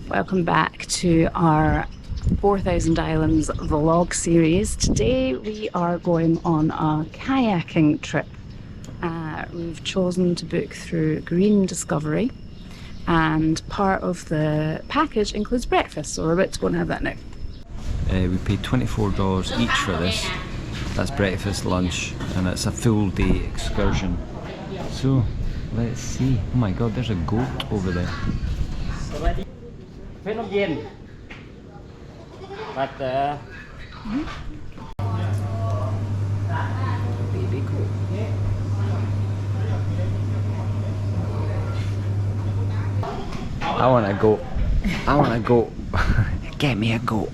Welcome back to our 4,000 Islands vlog series. Today we are going on a kayaking trip. We've chosen to book through Green Discovery, and part of the package includes breakfast, so we're about to go and have that now. We paid $24 each for this. That's breakfast, lunch, and it's a full day excursion. So let's see. Oh my god, there's a goat over there. Baby goat. I want a goat. I want a goat. Get me a goat.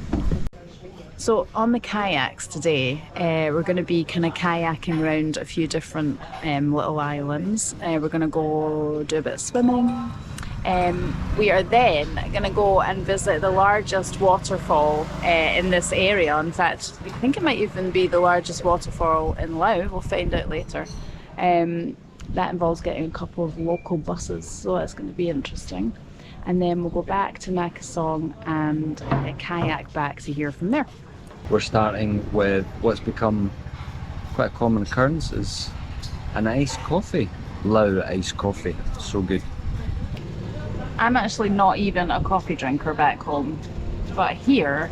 So on the kayaks today, we're going to be kind of kayaking around a few different little islands. We're going to go do a bit of swimming. We are then going to go and visit the largest waterfall in this area. In fact, I think it might even be the largest waterfall in Laos. We'll find out later. That involves getting a couple of local buses, so that's going to be interesting. And then we'll go back to Mekong and kayak back to here from there. We're starting with what's become quite a common occurrence, is an iced coffee. Lao iced coffee, so good. I'm actually not even a coffee drinker back home, but here,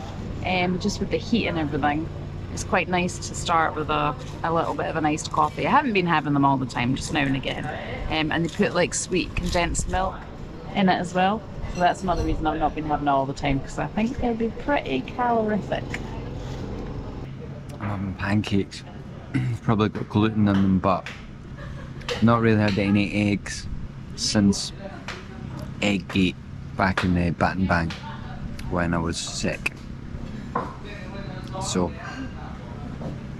just with the heat and everything, it's quite nice to start with a little bit of an iced coffee. I haven't been having them all the time, just now and again. And they put like sweet condensed milk in it as well. So that's another reason I've not been having it all the time, because I think they'll be pretty calorific. I'm having pancakes. Probably got gluten in them, but not really had any eggs since Egggate back in the Baton Bang when I was sick. So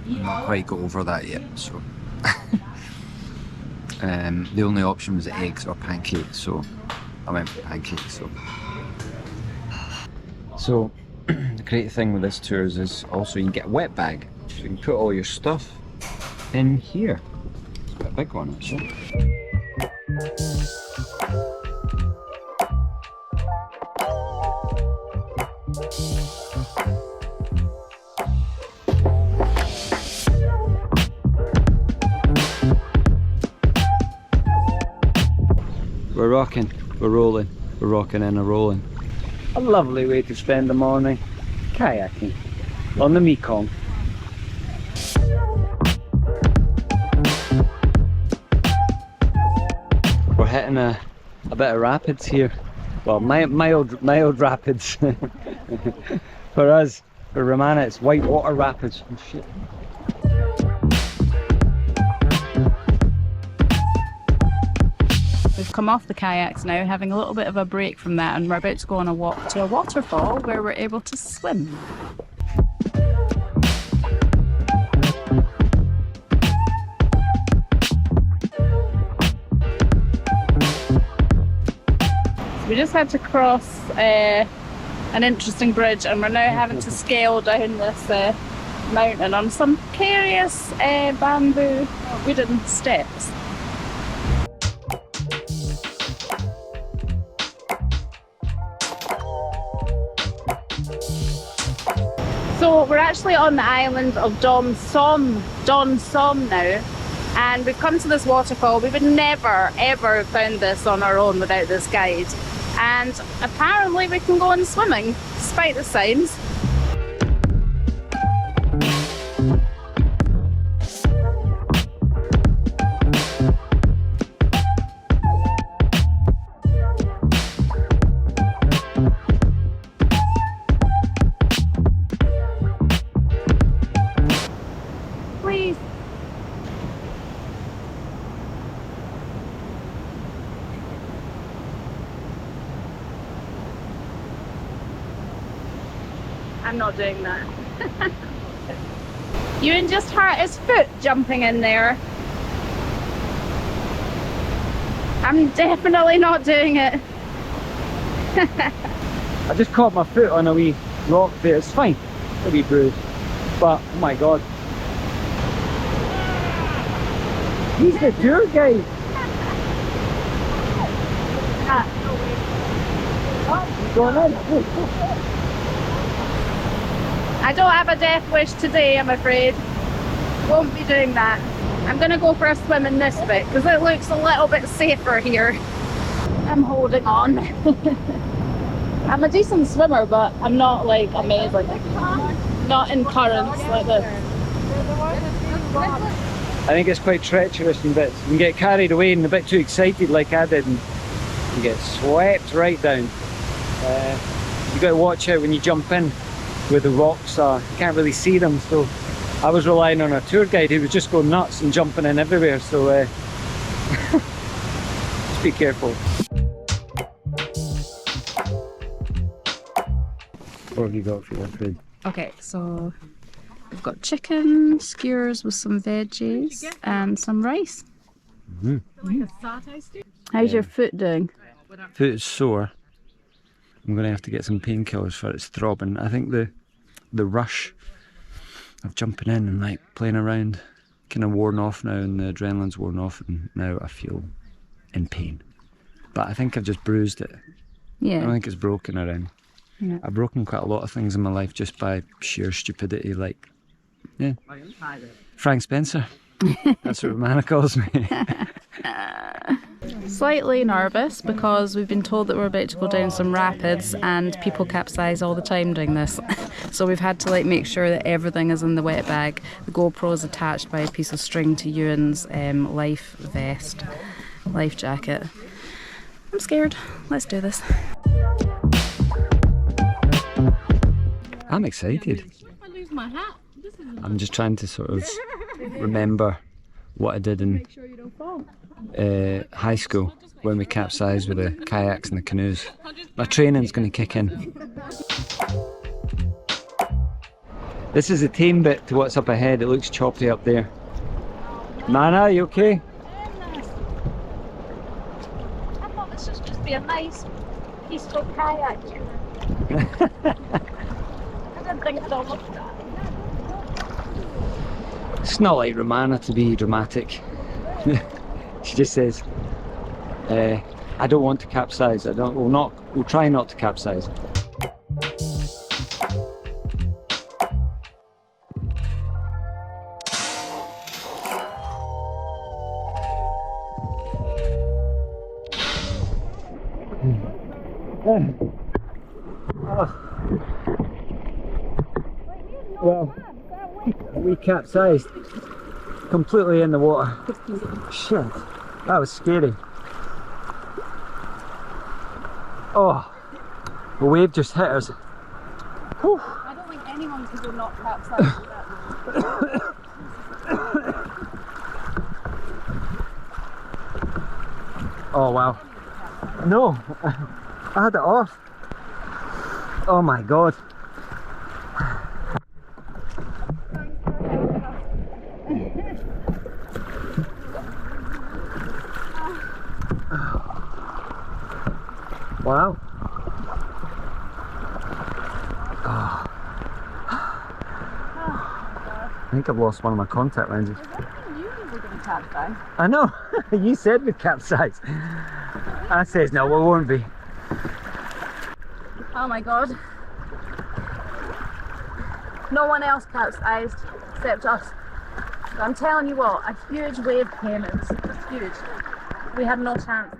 I'm not quite got over that yet. So the only option was eggs or pancakes, so I went for pancakes. So the great thing with this tour is also you can get a wet bag, so you can put all your stuff in here. It's quite a big one actually. We're rocking, we're rolling, we're rocking and a rolling. A lovely way to spend the morning, kayaking on the Mekong. We're hitting a bit of rapids here. Well, mild rapids. For us, for Romana, it's whitewater rapids. Oh, shit. We've come off the kayaks now, having a little bit of a break from that, and we're about to go on a walk to a waterfall where we're able to swim. So we just had to cross an interesting bridge, and we're now having to scale down this mountain on some precarious bamboo wooden steps. So we're actually on the island of Don Som now, and we've come to this waterfall. We would never ever found this on our own without this guide, and apparently we can go in swimming despite the signs. Please. I'm not doing that. Ewan just hurt his foot jumping in there. I'm definitely not doing it. I just caught my foot on a wee rock there. It's fine. A wee bruise. But oh my god. He's the tour guide. No way. Oh. Going in. I don't have a death wish today, I'm afraid. Won't be doing that. I'm gonna go for a swim in this bit because it looks a little bit safer here. I'm holding on. I'm a decent swimmer, but I'm not like amazing. Not in currents like this. I think it's quite treacherous in bits. You can get carried away and a bit too excited like I did, and you get swept right down. You got to watch out when you jump in where the rocks are. You can't really see them, so I was relying on a tour guide who was just going nuts and jumping in everywhere, so just be careful. What have you got for your food? Okay, so we've got chicken, skewers with some veggies and some rice. How's your foot doing? Foot is sore. I'm going to have to get some painkillers for its throbbing. I think the rush of jumping in and like playing around kind of worn off now, and the adrenaline's worn off, and now I feel in pain. But I think I've just bruised it. Yeah. I don't think it's broken around. Yeah. I've broken quite a lot of things in my life just by sheer stupidity, like, yeah, Frank Spencer. That's what Romana calls me. Slightly nervous because we've been told that we're about to go down some rapids and people capsize all the time doing this. So we've had to like make sure that everything is in the wet bag. The GoPro is attached by a piece of string to Ewan's life vest, life jacket. I'm scared. Let's do this. I'm excited. I'm just trying to sort of remember what I did in high school when we capsized with the kayaks and the canoes. My training's going to kick in. This is a tame bit to what's up ahead. It looks choppy up there. Nana, you okay? I thought this would just be a nice, peaceful kayak. I didn't think I'd all look at that. It's not like Romana to be dramatic. She just says, I don't want to capsize. We'll try not to capsize. Well, we capsized completely in the water. Shit, that was scary. Oh, the wave just hit us. Whew. I don't think anyone can go not capsize with that. Oh wow. No, I had it off. Oh my god. Wow. Oh. I think I've lost one of my contact lenses. You were going to capsize. I know. You said we'd capsize. I says no, we won't be. Oh my god. No one else capsized except us. But I'm telling you what, a huge wave came. It was huge. We had no chance.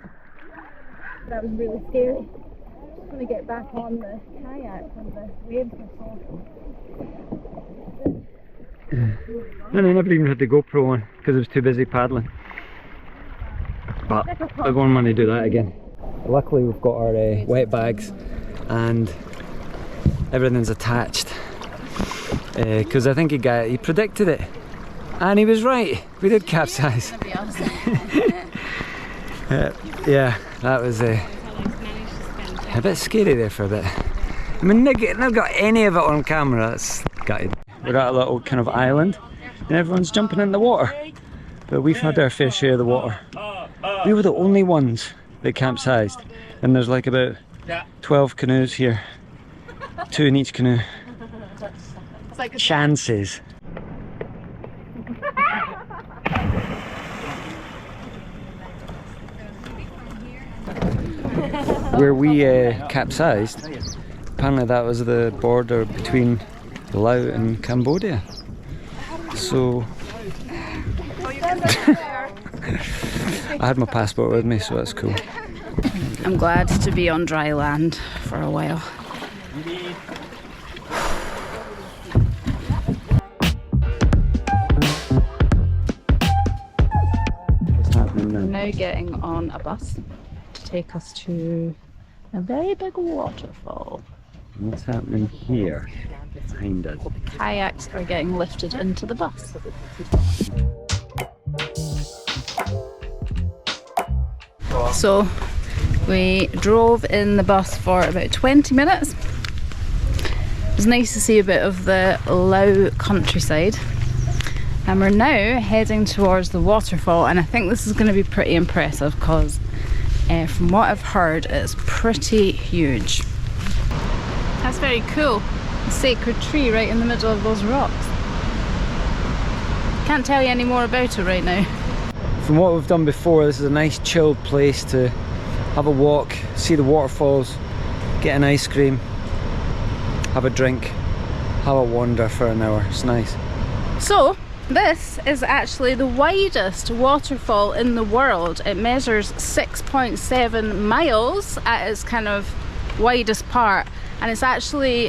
That was really scary. I'm going to get back on the kayak when the waves were soft. And I never even had the GoPro on because I was too busy paddling. But I won't want to do that again. Luckily we've got our wet bags and everything's attached. Because I think he predicted it. And he was right. We did capsize. Yeah, that was a bit scary there for a bit. I mean, not got any of it on camera. That's gutted. We're at a little kind of island and everyone's jumping in the water. But we've had our fair share of the water. We were the only ones that capsized. And there's like about 12 canoes here. 2 in each canoe. Chances. where we capsized, apparently that was the border between Laos and Cambodia. So I had my passport with me, so that's cool. I'm glad to be on dry land for a while. What's happening We're now? now getting on a bus to take us to a very big waterfall. What's happening here behind us? Kayaks are getting lifted into the bus. So we drove in the bus for about 20 minutes. It was nice to see a bit of the Lao countryside. And we're now heading towards the waterfall, and I think this is going to be pretty impressive because from what I've heard, it's pretty huge. That's very cool. A sacred tree right in the middle of those rocks. Can't tell you any more about it right now. From what we've done before, this is a nice chilled place to have a walk, see the waterfalls, get an ice cream, have a drink, have a wander for an hour. It's nice. So this is actually the widest waterfall in the world. It measures 6.7 miles at its kind of widest part, and it's actually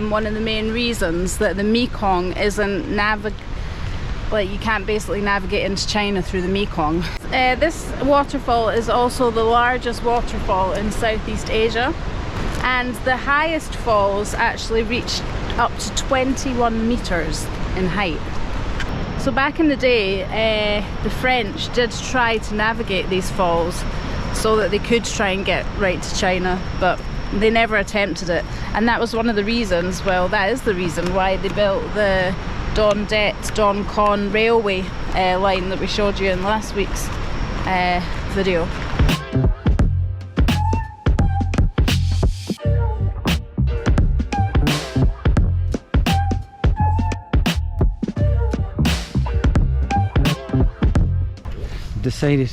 one of the main reasons that the Mekong isn't you can't basically navigate into China through the Mekong. This waterfall is also the largest waterfall in Southeast Asia, and the highest falls actually reach up to 21 meters in height. So back in the day, the French did try to navigate these falls so that they could try and get right to China, but they never attempted it. And that was one of the reasons, well, that is the reason why they built the Don Det, Khone railway line that we showed you in last week's video. Decided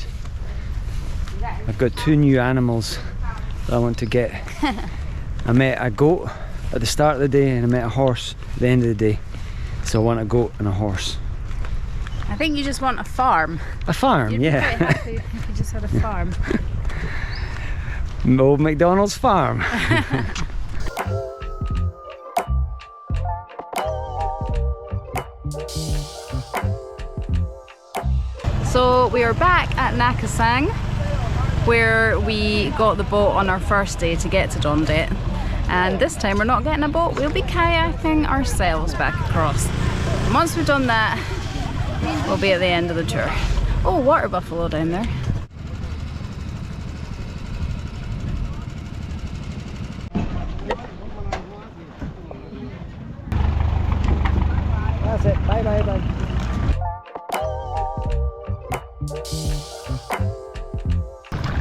I've got two new animals that I want to get. I met a goat at the start of the day and I met a horse at the end of the day. So I want a goat and a horse. I think you just want a farm. A farm, You'd be yeah. quite happy if you just had a farm. Old McDonald's farm. So we are back at Nakasang, where we got the boat on our first day to get to Don Det. And this time we're not getting a boat, we'll be kayaking ourselves back across. And once we've done that, we'll be at the end of the tour. Oh, water buffalo down there. That's it, bye bye bye.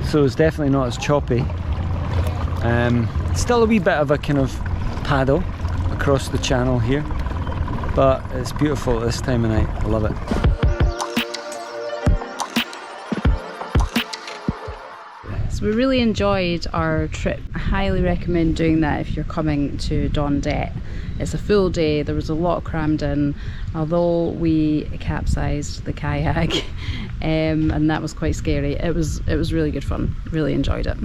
So it's definitely not as choppy. Still a wee bit of a kind of paddle across the channel here, but it's beautiful at this time of night. I love it. So we really enjoyed our trip. I highly recommend doing that if you're coming to Don Det. It's a full day, there was a lot crammed in, although we capsized the kayak and that was quite scary. It was really good fun, really enjoyed it.